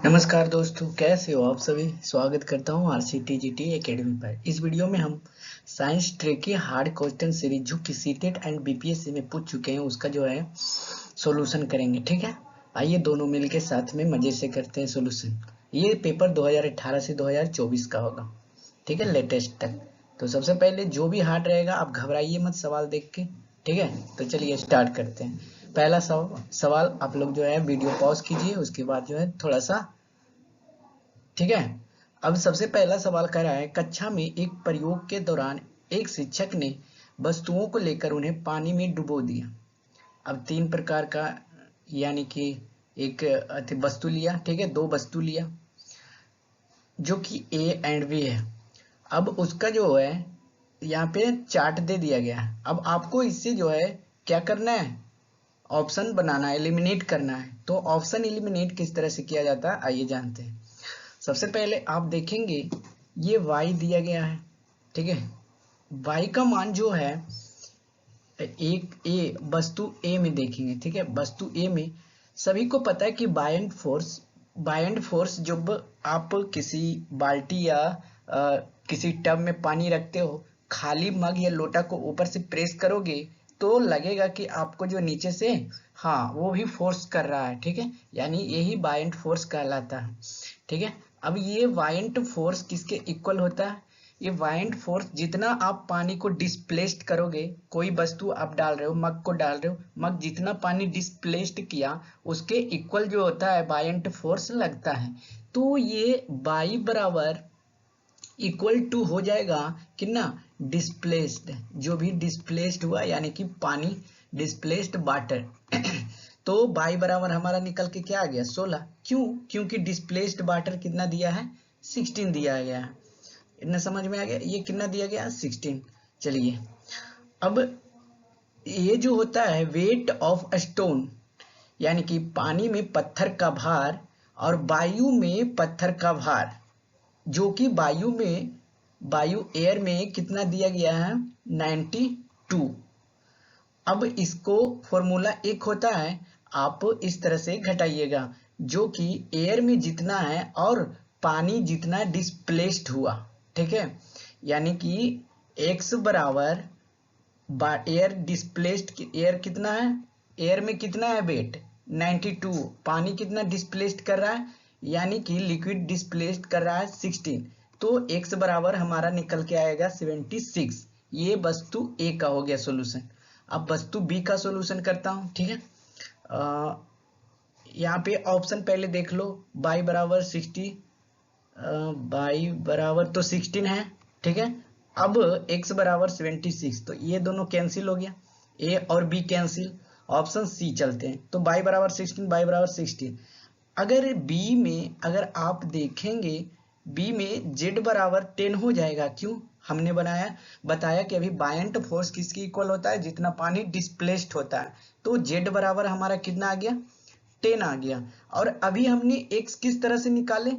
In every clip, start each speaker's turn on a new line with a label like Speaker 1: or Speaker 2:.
Speaker 1: नमस्कार दोस्तों, कैसे हो आप सभी। स्वागत करता हूं RCTGT एकेडमी पर। इस वीडियो में हम साइंस ट्रैक की हार्ड क्वेश्चन सीरीज जो कि सीटेट एंड बीपीएससी में पूछ चुके हैं उसका जो है सॉल्यूशन करेंगे। ठीक है, आइए दोनों मिलके साथ में मजे से करते हैं सॉल्यूशन। ये पेपर 2018 से 2024 का होगा, ठीक है, लेटेस्ट तक। तो सबसे पहले जो भी हार्ड रहेगा आप घबराइए मत सवाल देख के। ठीक है, तो चलिए स्टार्ट करते हैं। पहला सवाल आप लोग जो है वीडियो पॉज कीजिए, उसके बाद जो है थोड़ा सा, ठीक है। अब सबसे पहला सवाल कर रहा है, कक्षा में एक प्रयोग के दौरान एक शिक्षक ने वस्तुओं को लेकर उन्हें पानी में डुबो दिया। अब तीन प्रकार का, यानी कि एक वस्तु लिया, ठीक है, दो वस्तु लिया जो कि ए एंड बी है। अब उसका जो है यहाँ पे चार्ट दे दिया गया है। अब आपको इससे जो है क्या करना है, ऑप्शन बनाना है, एलिमिनेट करना है। तो ऑप्शन एलिमिनेट किस तरह से किया जाता है आइए जानते हैं। सबसे पहले आप देखेंगे ये y दिया गया है, ठीक है। y का मान जो है एक ए वस्तु ए में देखेंगे, ठीक है। वस्तु ए में सभी को पता है कि बायएंड फोर्स जब आप किसी बाल्टी या किसी टब में पानी रखते हो, खाली मग या लोटा को ऊपर से प्रेस करोगे तो लगेगा कि आपको जो नीचे से, हाँ, वो भी फोर्स कर रहा है, ठीक है। यानी यही बायएंड फोर्स कहलाता है, ठीक है। अब ये वायंट फोर्स किसके इक्वल होता है, ये वायंट फोर्स जितना आप पानी को डिस्प्लेस्ड करोगे, कोई वस्तु आप डाल रहे हो, मग को डाल रहे हो, मग जितना पानी डिस्प्लेस्ड किया उसके इक्वल जो होता है वायंट फोर्स लगता है। तो ये बाई बराबर इक्वल टू हो जाएगा कितना, डिस्प्लेस्ड, जो भी डिस्प्लेस्ड हुआ यानी कि पानी, डिस्प्लेस्ड वाटर। तो बाई बराबर हमारा निकल के क्या आ गया, 16। क्यों, क्योंकि डिस्प्लेस्ड वाटर कितना दिया है, 16 दिया गया है। इतना समझ में आ गया, ये कितना दिया गया, 16। चलिए, अब ये जो होता है वेट ऑफ स्टोन, यानी कि पानी में पत्थर का भार और वायु में पत्थर का भार, जो कि वायु एयर में कितना दिया गया है, 92। अब इसको फॉर्मूला एक होता है, आप इस तरह से घटाइएगा, जो कि एयर में जितना है और पानी जितना डिस्प्लेस्ड हुआ, ठीक है। यानी कि x बराबर एयर डिस्प्लेस्ड, एयर कितना है, एयर में कितना है वेट 92, पानी कितना डिस्प्लेस्ड कर रहा है, यानी कि लिक्विड डिस्प्लेस्ड कर रहा है 16। तो x बराबर हमारा निकल के आएगा 76। ये वस्तु ए का हो गया सॉल्यूशन। अब वस्तु बी का सॉल्यूशन करता हूं, ठीक है। यहाँ पे ऑप्शन पहले देख लो, y बराबर 60, y बराबर तो 16 है, ठीक है। अब x बराबर 76, तो ये दोनों कैंसिल हो गया, a और b कैंसिल। ऑप्शन सी चलते हैं, तो y बराबर 16, y बराबर 16। अगर b में, अगर आप देखेंगे b में z बराबर 10 हो जाएगा। क्यों, हमने बताया कि अभी बायंट फोर्स किसकी इक्वल होता है, जितना पानी डिस्प्लेस्ड होता है। तो z बराबर हमारा कितना आ गया, 10 आ गया। और अभी हमने x किस तरह से निकाले,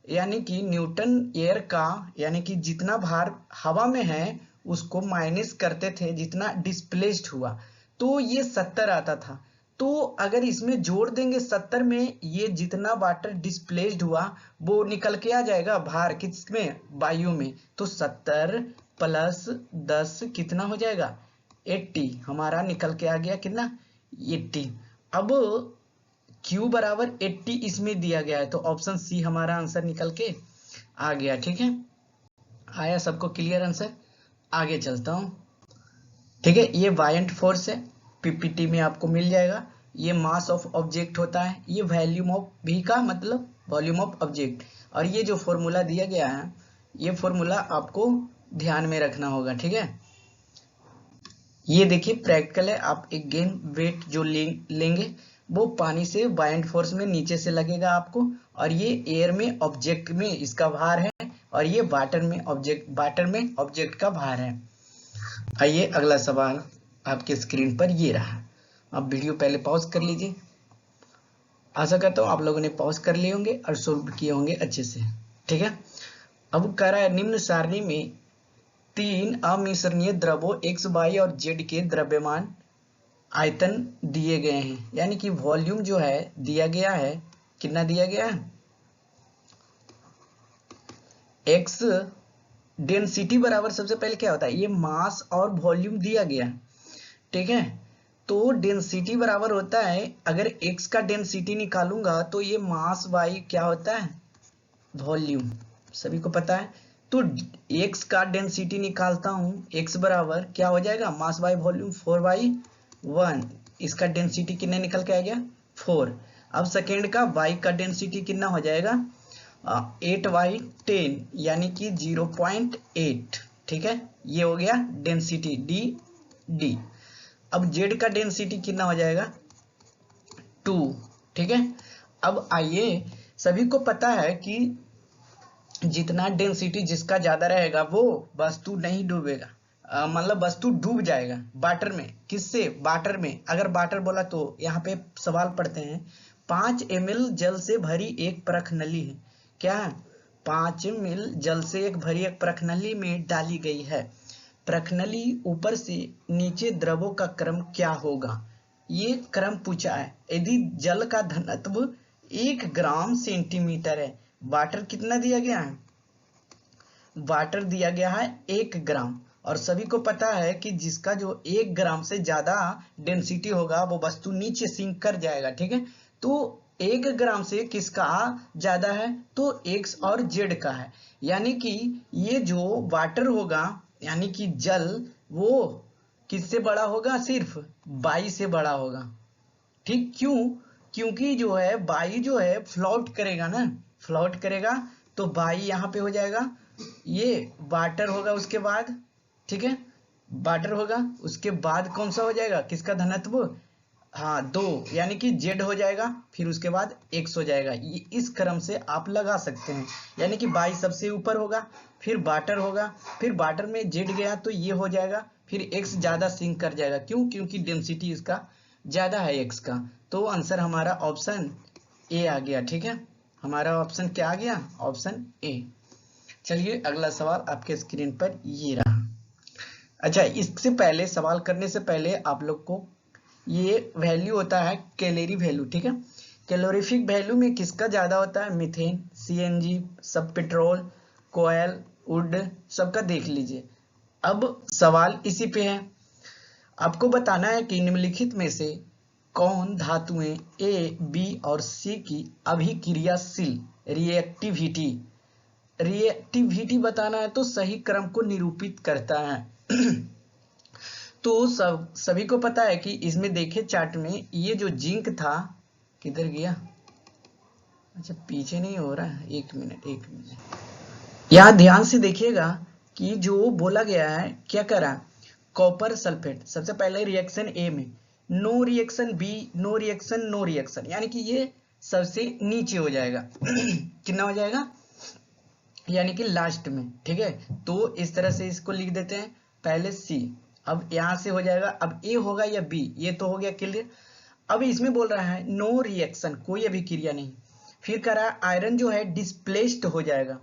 Speaker 1: यानी कि न्यूटन एयर का, यानी कि जितना भार हवा में है उसको माइनस करते थे जितना डिस्प्लेस्ड हुआ, तो ये 70 आता था। तो अगर इसमें जोड़ देंगे 70 में, ये जितना वाटर डिस्प्लेस्ड हुआ वो निकल के आ जाएगा भार किसमें, वायु में। तो 70 प्लस 10 कितना हो जाएगा, 80। हमारा निकल के आ गया कितना, 80। अब Q बराबर 80 इसमें दिया गया है, तो ऑप्शन सी हमारा आंसर निकल के आ गया, ठीक है। आया सबको क्लियर आंसर, आगे चलता हूं, ठीक है। ये वायंट फोर्स है, पीपीटी में आपको मिल जाएगा। ये मास ऑफ ऑब्जेक्ट होता है, ये वॉल्यूम ऑफ भी का मतलब वॉल्यूम ऑफ ऑब्जेक्ट। और ये जो फॉर्मूला दिया गया है, ये फॉर्मूला आपको ध्यान में रखना होगा, ठीक है। ये देखिए प्रैक्टिकल है, आप एक गेंद वेट जो लेंगे वो पानी से बायंट फोर्स में नीचे से लगेगा आपको, और ये एयर में ऑब्जेक्ट में इसका भार है, और ये वाटर में ऑब्जेक्ट का भार है। आइए अगला सवाल आपके स्क्रीन पर ये रहा। आप वीडियो पहले पॉज कर लीजिए, आशा करता हूँ आप लोगों ने पॉज कर लिए होंगे और सोल्व किए होंगे अच्छे से, ठीक है। अब कह रहा है निम्न सारणी में तीन अमिश्रणीय द्रवों x, y और z के द्रव्यमान आयतन दिए गए हैं, यानी कि वॉल्यूम जो है दिया गया है, कितना दिया गया है, एक्स डेंसिटी बराबर सबसे पहले क्या होता है, ये मास और वॉल्यूम दिया गया है, ठीक है। तो डेंसिटी बराबर होता है, अगर एक्स का डेंसिटी निकालूंगा तो ये मास बाई क्या होता है, वॉल्यूम, सभी को पता है। तो एक्स का डेंसिटी निकालता हूं, एक्स बराबर क्या हो जाएगा, मास बाई वॉल्यूम 4/1। इसका डेंसिटी कितने निकल के आ गया, 4। अब सेकेंड का वाई का डेंसिटी कितना हो जाएगा, 8/10 यानी कि 0.8, ठीक है। ये हो गया डेंसिटी डी। अब जेड का डेंसिटी कितना हो जाएगा, 2, ठीक है। अब आइए, सभी को पता है कि जितना डेंसिटी जिसका ज्यादा रहेगा वो वस्तु नहीं डूबेगा, मतलब वस्तु डूब जाएगा वाटर में। किससे, वाटर में। अगर वाटर बोला तो यहाँ पे सवाल पढ़ते हैं, 5 ml जल से भरी एक परख नली है, क्या है, 5 ml जल से एक भरी एक परख नली में डाली गई है, परख नली ऊपर से नीचे द्रवों का क्रम क्या होगा, ये क्रम पूछा है। यदि जल का घनत्व 1 ग्राम सेंटीमीटर है, वाटर कितना दिया गया है, वाटर दिया गया है 1 ग्राम, और सभी को पता है कि जिसका जो 1 ग्राम से ज्यादा डेंसिटी होगा वो वस्तु नीचे सिंक कर जाएगा, ठीक है। तो 1 ग्राम से किसका ज्यादा है, तो एक्स और जेड का है, यानी कि ये जो वाटर होगा यानी कि जल, वो किससे बड़ा होगा, सिर्फ बाई से बड़ा होगा, ठीक। क्यों, क्योंकि जो है बाई जो है फ्लोट करेगा ना, फ्लोट करेगा, तो बाई यहाँ पे हो जाएगा, ये वाटर होगा उसके बाद, ठीक है, वाटर होगा उसके बाद कौन सा हो जाएगा, किसका घनत्व, हाँ 2, यानी कि जेड हो जाएगा, फिर उसके बाद एक्स हो जाएगा। ये इस क्रम से आप लगा सकते हैं, यानी कि बाई सबसे ऊपर होगा, फिर वाटर होगा, फिर वाटर में जेड गया तो ये हो जाएगा, फिर एक्स ज्यादा सिंक कर जाएगा, क्यों, क्योंकि डेंसिटी इसका ज्यादा है एक्स का। तो आंसर हमारा ऑप्शन ए आ गया, ठीक है। हमारा ऑप्शन क्या आ गया, ऑप्शन ए। चलिए अगला सवाल आपके स्क्रीन पर ये रहा। अच्छा, इससे पहले सवाल करने से पहले आप लोग को ये वैल्यू होता है कैलोरी वैल्यू, ठीक है। कैलोरीफिक वैल्यू में किसका ज्यादा होता है, मीथेन, सीएनजी, सब पेट्रोल, कोयल, वुड, सबका देख लीजिए। अब सवाल इसी पे है, आपको बताना है कि निम्नलिखित में से कौन धातुएं ए, बी और सी की अभिक्रियाशील रिएक्टिविटी बताना है, तो सही क्रम को निरूपित करता है। तो सभी को पता है कि इसमें देखे चार्ट में, ये जो जिंक था, किधर गया, अच्छा पीछे नहीं हो रहा है, एक मिनट। यहाँ ध्यान से देखिएगा कि जो बोला गया है क्या करा, कॉपर सल्फेट, सबसे पहले रिएक्शन ए में no reaction, B no reaction, no reaction, यानी कि ये सबसे नीचे हो जाएगा। कितना हो जाएगा, यानी कि लास्ट में, ठीक है। तो इस तरह से इसको लिख देते हैं, पहले सी, अब यहां से हो जाएगा, अब ए होगा या बी, ये तो हो गया क्लियर। अब इसमें बोल रहा है नो रिएक्शन, कोई अभिक्रिया नहीं, फिर कह रहा है आयरन जो है डिस्प्लेस्ड हो जाएगा,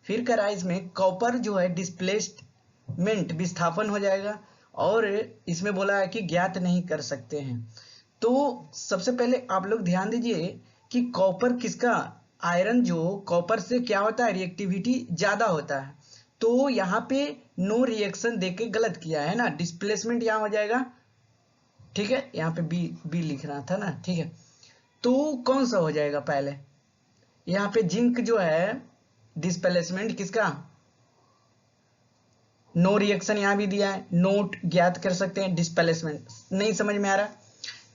Speaker 1: फिर कह रहा है इसमें कॉपर जो है डिस्प्लेसमेंट, विस्थापन हो जाएगा, और इसमें बोला है कि ज्ञात नहीं कर सकते हैं। तो सबसे पहले आप लोग ध्यान दीजिए कि कॉपर किसका, आयरन जो कॉपर से क्या होता है, रिएक्टिविटी ज्यादा होता है, तो यहाँ पे नो रिएक्शन देके गलत किया है ना, डिस्प्लेसमेंट यहाँ हो जाएगा, ठीक है, यहाँ पे बी लिख रहा था ना, ठीक है। तो कौन सा हो जाएगा पहले, यहाँ पे जिंक जो है डिस्प्लेसमेंट किसका, नो रिएक्शन यहाँ भी दिया है, नोट ज्ञात कर सकते हैं, डिस्प्लेसमेंट नहीं समझ में आ रहा,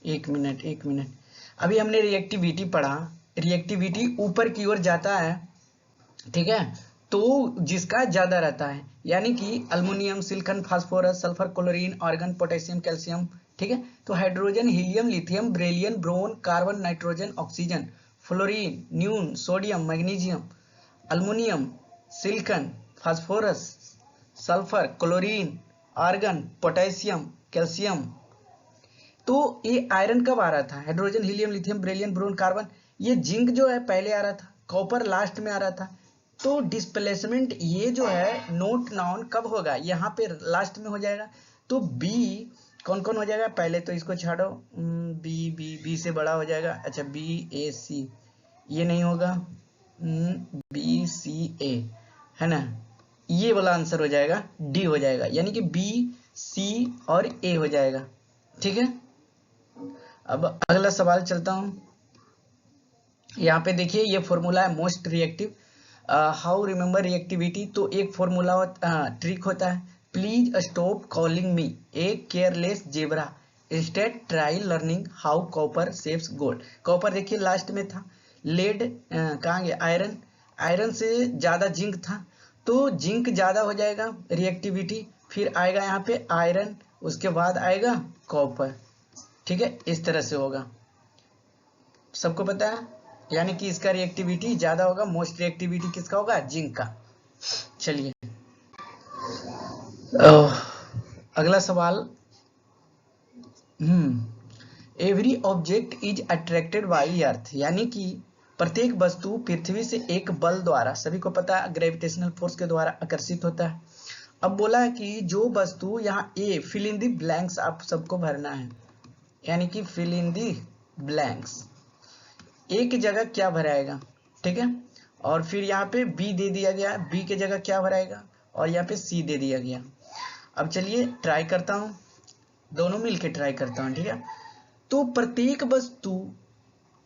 Speaker 1: एक मिनट। अभी हमने रिएक्टिविटी पढ़ा, रिएक्टिविटी ऊपर की ओर जाता है, ठीक है, तो जिसका ज्यादा रहता है, यानी कि aluminium, silicon, phosphorus, sulphur, chlorine, argon, potassium, calcium, ठीक है। तो hydrogen, helium, lithium, beryllium, boron, carbon, nitrogen, oxygen, fluorine, neon, sodium, magnesium, aluminium, silicon, phosphorus, sulphur, chlorine, argon, potassium, calcium. तो ये आयरन कब आ रहा था, hydrogen, helium, lithium, beryllium, boron, carbon, ये जिंक जो है पहले आ रहा था, कॉपर लास्ट में आ रहा था। तो डिस्प्लेसमेंट ये जो है नोट नाउन कब होगा, यहाँ पे लास्ट में हो जाएगा। तो बी कौन कौन हो जाएगा, पहले तो इसको छाड़ो, बी से बड़ा हो जाएगा, अच्छा बी ए सी, ये नहीं होगा, बी सी ए है ना, ये वाला आंसर हो जाएगा, डी हो जाएगा, यानी कि बी, सी और ए हो जाएगा। ठीक है, अब अगला सवाल चलता हूं। यहाँ पे देखिए ये फॉर्मूला है most reactive, how remember reactivity. तो एक फॉर्मूला ट्रिक होता है, please stop calling me a careless zebra, instead try learning how copper saves gold. Copper देखिए लास्ट में था, लेड कहाँ गया, आयरन, आयरन से ज्यादा जिंक था, तो जिंक ज्यादा हो जाएगा रिएक्टिविटी, फिर आएगा यहाँ पे आयरन, उसके बाद आएगा कॉपर। ठीक है, इस तरह से होगा, सबको पता है, यानी कि इसका रिएक्टिविटी ज्यादा होगा, मोस्ट रिएक्टिविटी किसका होगा, जिंक का। चलिए अगला सवाल, every object is attracted by earth, यानी कि प्रत्येक वस्तु पृथ्वी से एक बल द्वारा, सभी को पता है ग्रेविटेशनल फोर्स के द्वारा आकर्षित होता है। अब बोला है कि जो वस्तु यहाँ ए, फिल इन दी ब्लैंक्स आप सबको भरना है, यानी कि फिल इन दी ब्लैंक्स, ए की जगह क्या भराएगा, ठीक है, और फिर यहाँ पे बी दे दिया गया, बी की जगह क्या भराएगा, और यहाँ पे सी दे दिया गया। अब चलिए ट्राई करता हूँ, दोनों मिलके ट्राई करता हूँ, ठीक है। तो प्रत्येक वस्तु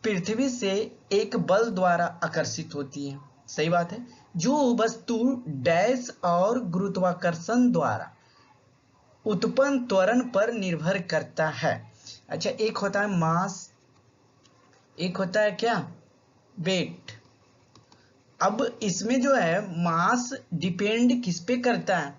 Speaker 1: पृथ्वी से एक बल द्वारा आकर्षित होती है, सही बात है, जो वस्तु डैश और गुरुत्वाकर्षण द्वारा उत्पन्न त्वरण पर निर्भर करता है। अच्छा, एक होता है मास, एक होता है क्या, वेट। अब इसमें जो है मास डिपेंड किस पे करता है,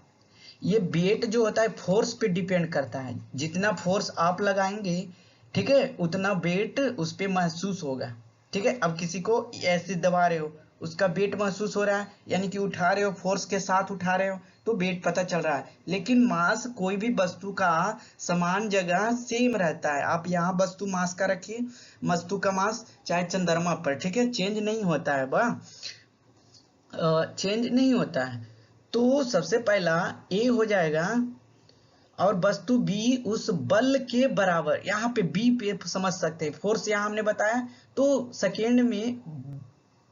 Speaker 1: ये वेट जो होता है फोर्स पे डिपेंड करता है, जितना फोर्स आप लगाएंगे, ठीक है, उतना वेट उस पे महसूस होगा। ठीक है, अब किसी को ऐसे दबा रहे हो, उसका वेट महसूस हो रहा है, यानी कि उठा रहे हो, फोर्स के साथ उठा रहे हो, तो वेट पता चल रहा है। लेकिन मास कोई भी वस्तु का समान जगह सेम रहता है, आप यहाँ वस्तु मास का रखिए, वस्तु का मास चाहे चंद्रमा पर, ठीक है, चेंज नहीं होता है, चेंज नहीं होता है। तो सबसे पहला ए हो जाएगा, और वस्तु बी उस बल के बराबर, यहाँ पे बी पे समझ सकते हैं, फोर्स यहाँ हमने बताया, तो सेकेंड में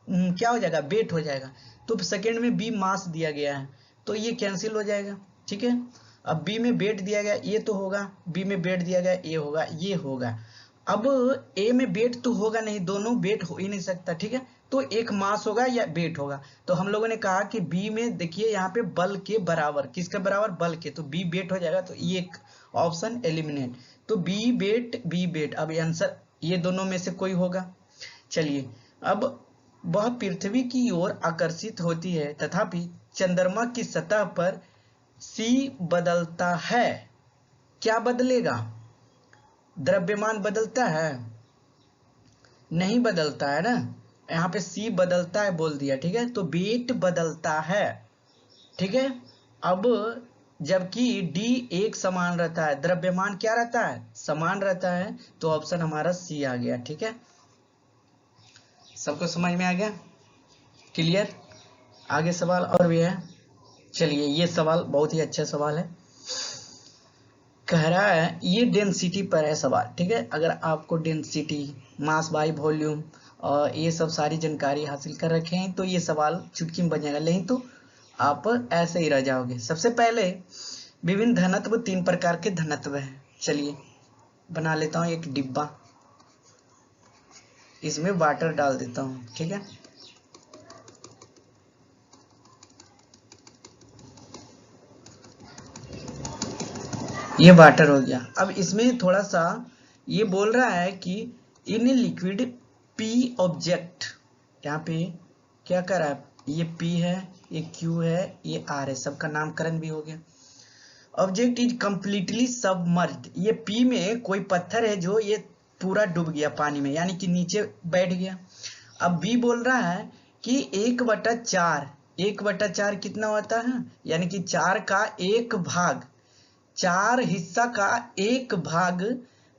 Speaker 1: क्या हो जाएगा, वेट हो जाएगा, तो सेकेंड में बी मास दिया गया है, तो ये कैंसिल हो जाएगा। ठीक है, अब बी में वेट दिया गया, ये तो होगा, बी में वेट दिया गया, ये होगा, ये होगा। अब ए में वेट तो होगा नहीं, दोनों वेट हो ही नहीं सकता, ठीक है, तो एक मास होगा या वेट होगा। तो हम लोगों ने कहा कि बी में देखिए यहाँ पे बल के बराबर, किसके बराबर, बल के, तो बी वेट हो जाएगा, तो ये एक ऑप्शन एलिमिनेट, तो बी वेट, बी वेट, अब आंसर ये दोनों में से कोई होगा। चलिए, अब वह पृथ्वी की ओर आकर्षित होती है, तथापि चंद्रमा की सतह पर सी बदलता है, क्या बदलेगा, द्रव्यमान बदलता है, नहीं बदलता है ना, यहाँ पे सी बदलता है बोल दिया, ठीक है, तो वेट बदलता है। ठीक है, अब जबकि डी एक समान रहता है, द्रव्यमान क्या रहता है, समान रहता है, तो ऑप्शन हमारा सी आ गया। ठीक है, सबको समझ में आ गया, क्लियर। आगे सवाल और भी है, चलिए ये सवाल बहुत ही अच्छा सवाल है, कह रहा है, ये डेंसिटी पर है सवाल, ठीक है, अगर आपको डेंसिटी, मास बाई वॉल्यूम और ये सब सारी जानकारी हासिल कर रखे हैं, तो ये सवाल चुटकी में बन जाएगा, नहीं तो आप ऐसे ही रह जाओगे। सबसे पहले विभिन्न धनत्व, 3 प्रकार के धनत्व हैं, चलिए बना लेता हूँ एक डिब्बा, इसमें वाटर डाल देता हूँ, ठीक है, ये वाटर हो गया। अब इसमें थोड़ा सा ये बोल रहा है कि इन लिक्विड पी ऑब्जेक्ट, यहाँ पे क्या कर रहा है, ये पी है, ये क्यू है, ये आर है, सबका नामकरण भी हो गया। ऑब्जेक्ट इज कंप्लीटली सबमर्ज्ड, ये पी में कोई पत्थर है जो ये पूरा डूब गया पानी में, यानी कि नीचे बैठ गया। अब बी बोल रहा है कि 1/4, 1/4 कितना होता है, यानी कि 4 का एक भाग, 4 हिस्सा का एक भाग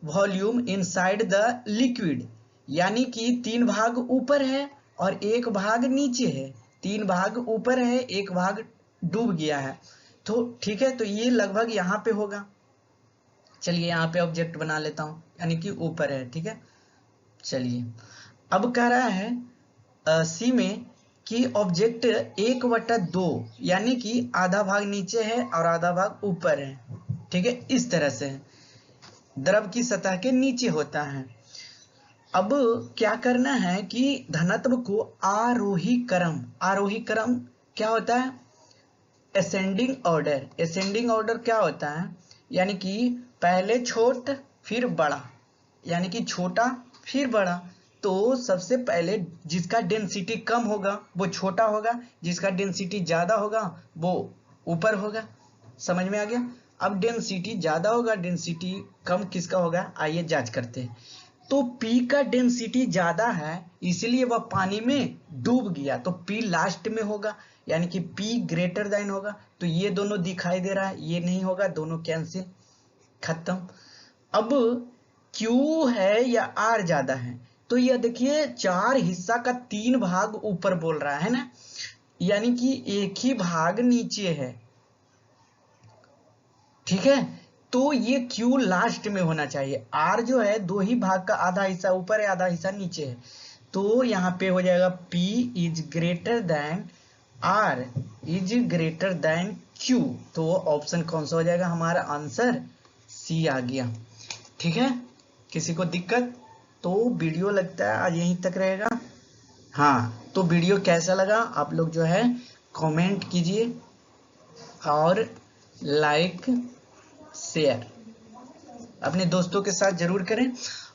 Speaker 1: वॉल्यूम इनसाइड द लिक्विड, यानी कि 3 भाग ऊपर है और एक भाग नीचे है, 3 भाग ऊपर है, एक भाग डूब गया है, तो ठीक है, तो ये लगभग यहाँ पे होगा। चलिए यहाँ पे ऑब्जेक्ट बना लेता हूँ, यानी कि ऊपर है, ठीक है। चलिए अब कह रहा है सी में कि ऑब्जेक्ट 1/2 यानी कि आधा भाग नीचे है और आधा भाग ऊपर है, ठीक है, इस तरह से द्रव की सतह के नीचे होता है। अब क्या करना है कि धनत्व को आरोही क्रम क्या होता है, असेंडिंग ऑर्डर क्या होता है, यानी कि पहले छोट फिर बड़ा, यानी कि छोटा फिर बड़ा। तो सबसे पहले जिसका डेंसिटी कम होगा वो छोटा होगा, जिसका डेंसिटी ज्यादा होगा वो ऊपर होगा। समझ में आ गया। अब डेंसिटी ज्यादा होगा, डेंसिटी कम किसका होगा, आइए जांच करते हैं। तो P का डेंसिटी ज्यादा है इसलिए वह पानी में डूब गया, तो P लास्ट में होगा, यानी कि P ग्रेटर देन होगा। तो ये दोनों दिखाई दे रहा है, ये नहीं होगा, दोनों कैंसिल, खत्म। अब Q है या R ज्यादा है, तो यह देखिए 4 हिस्सा का 3 भाग ऊपर बोल रहा है ना, यानी कि एक ही भाग नीचे है, ठीक है। तो ये Q लास्ट में होना चाहिए। R जो है 2 ही भाग का, आधा हिस्सा ऊपर है आधा हिस्सा नीचे है, तो यहाँ पे हो जाएगा P is greater than R is greater than Q। तो ऑप्शन कौन सा हो जाएगा, हमारा आंसर C आ गया, ठीक है। किसी को दिक्कत? तो वीडियो लगता है आज यहीं तक रहेगा। हाँ, तो वीडियो कैसा लगा आप लोग जो है कमेंट कीजिए और लाइक शेयर अपने दोस्तों के साथ जरूर करें,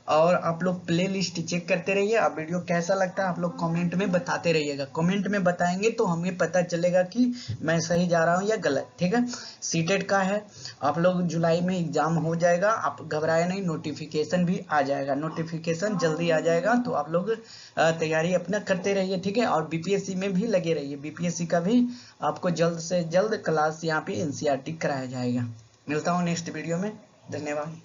Speaker 1: और आप लोग प्ले लिस्ट चेक करते रहिए। आप वीडियो कैसा लगता है आप लोग कमेंट में बताते रहिएगा, कमेंट में बताएंगे तो हमें पता चलेगा कि मैं सही जा रहा हूँ या गलत, ठीक है। सीटेट का है, आप लोग जुलाई में एग्जाम हो जाएगा, आप घबराए नहीं, नोटिफिकेशन भी आ जाएगा, नोटिफिकेशन जल्दी आ जाएगा, तो आप लोग तैयारी अपना करते रहिए, ठीक है। और बीपीएससी में भी लगे रहिए, बीपीएससी का भी आपको जल्द से जल्द क्लास यहाँ पे एनसीईआरटी कराया जाएगा। मिलता हूँ नेक्स्ट वीडियो में, धन्यवाद।